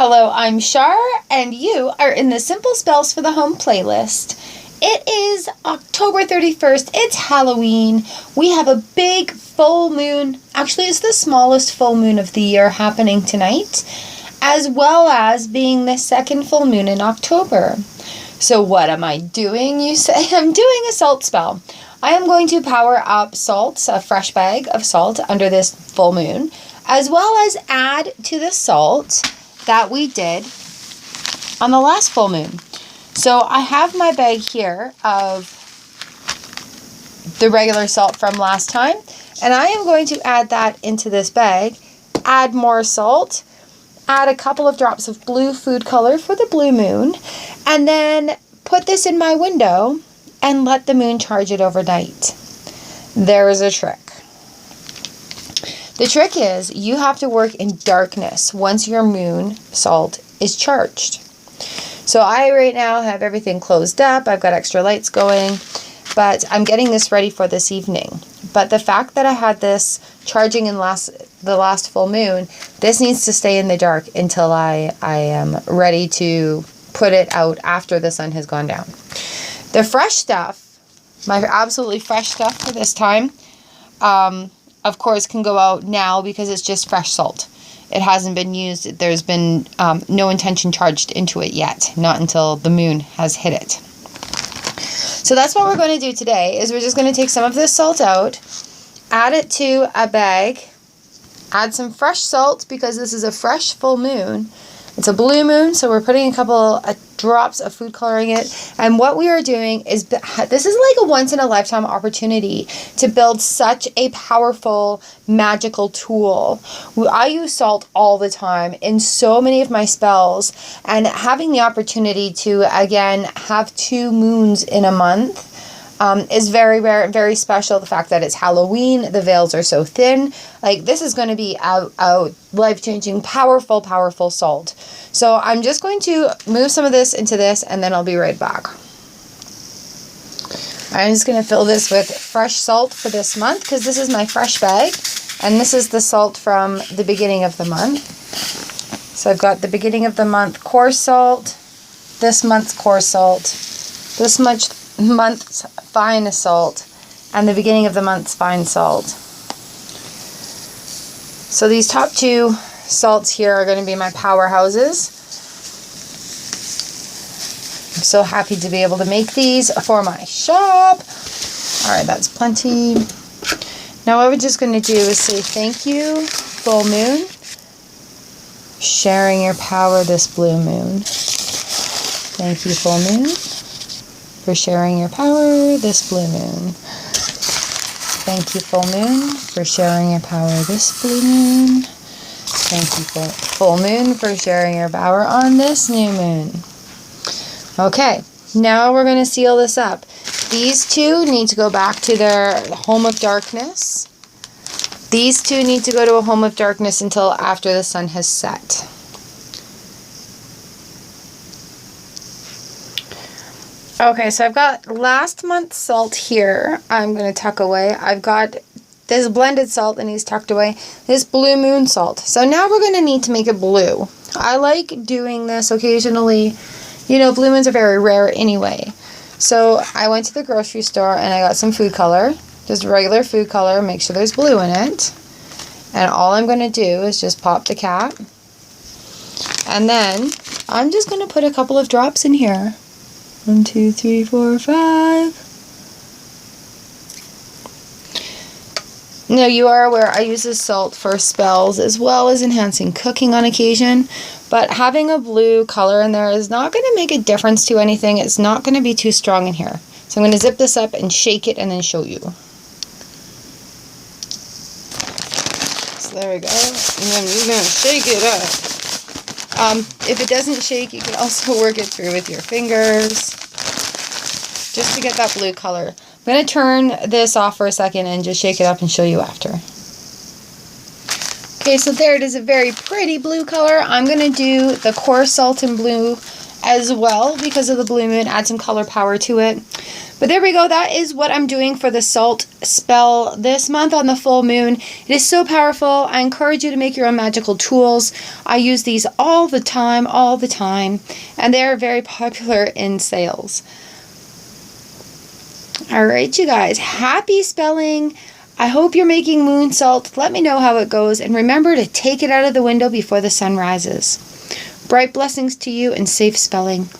Hello, I'm Char, and you are in the Simple Spells for the Home playlist. It is October 31st. It's Halloween. We have a big full moon. Actually, it's the smallest full moon of the year happening tonight, as well as being the second full moon in October. So what am I doing, you say? I'm doing a salt spell. I am going to power up salt, a fresh bag of salt under this full moon, as well as add to the salt that we did on the last full moon. So I have my bag here of the regular salt from last time, and I am going to add that into this bag, add more salt, add a couple of drops of blue food color for the blue moon, and then put this in my window and let the moon charge it overnight. There is a trick. The trick is you have to work in darkness once your moon salt is charged. So I right now have everything closed up. I've got extra lights going, but I'm getting this ready for this evening. But the fact that I had this charging in the last full moon, this needs to stay in the dark until I am ready to put it out after the sun has gone down. The fresh stuff, my absolutely fresh stuff for this time, of course, can go out now because it's just fresh salt. It hasn't been used. There's been no intention charged into it yet, not until the moon has hit it. So that's what we're going to do today, is we're just going to take some of this salt out, add it to a bag, add some fresh salt because this is a fresh full moon. It's a blue moon, so we're putting a couple drops of food coloring it. And what we are doing is, this is like a once-in-a-lifetime opportunity to build such a powerful, magical tool. I use salt all the time in so many of my spells, and having the opportunity to, again, have 2 moons in a month is very rare and very special. The fact that it's Halloween, the veils are so thin. Like, this is going to be a life-changing, powerful salt. So I'm just going to move some of this into this, and then I'll be right back. I'm just going to fill this with fresh salt for this month, because this is my fresh bag, and this is the salt from the beginning of the month. So I've got the beginning of the month coarse salt, this month's coarse salt, this month's fine salt, and the beginning of the month's fine salt. So these top 2 salts here are going to be my powerhouses. I'm so happy to be able to make these for my shop. Alright, that's plenty. Now what we're just going to do is say thank you, full moon, sharing your power this blue moon. Thank you, full moon, for sharing your power this blue moon. Thank you, full moon, for sharing your power this blue moon. Thank you, full moon, for sharing your power on this new moon. Okay, now we're going to seal this up. These 2 need to go back to their home of darkness. These 2 need to go to a home of darkness until after the sun has set. Okay, so I've got last month's salt here. I'm going to tuck away. I've got this blended salt, and he's tucked away. This blue moon salt. So now we're going to need to make it blue. I like doing this occasionally. You know, blue moons are very rare anyway. So I went to the grocery store and I got some food color. Just regular food color. Make sure there's blue in it. And all I'm going to do is just pop the cap. And then I'm just going to put a couple of drops in here. 1, 2, 3, 4, 5. Now, you are aware I use this salt for spells as well as enhancing cooking on occasion, but having a blue color in there is not going to make a difference to anything. It's not going to be too strong in here. So I'm going to zip this up and shake it and then show you. So there we go. And then you're going to shake it up. If it doesn't shake, you can also work it through with your fingers, just to get that blue color. I'm going to turn this off for a second and just shake it up and show you after. Okay, so there it is, a very pretty blue color. I'm going to do the coarse salt in blue as well because of the blue moon, add some color power to it. But there we go. That is what I'm doing for the salt spell this month on the full moon. It is so powerful. I encourage you to make your own magical tools. I use these all the time, and they're very popular in sales. All right, you guys, happy spelling. I hope you're making moon salt. Let me know how it goes, and remember to take it out of the window before the sun rises. Bright blessings to you and safe spelling.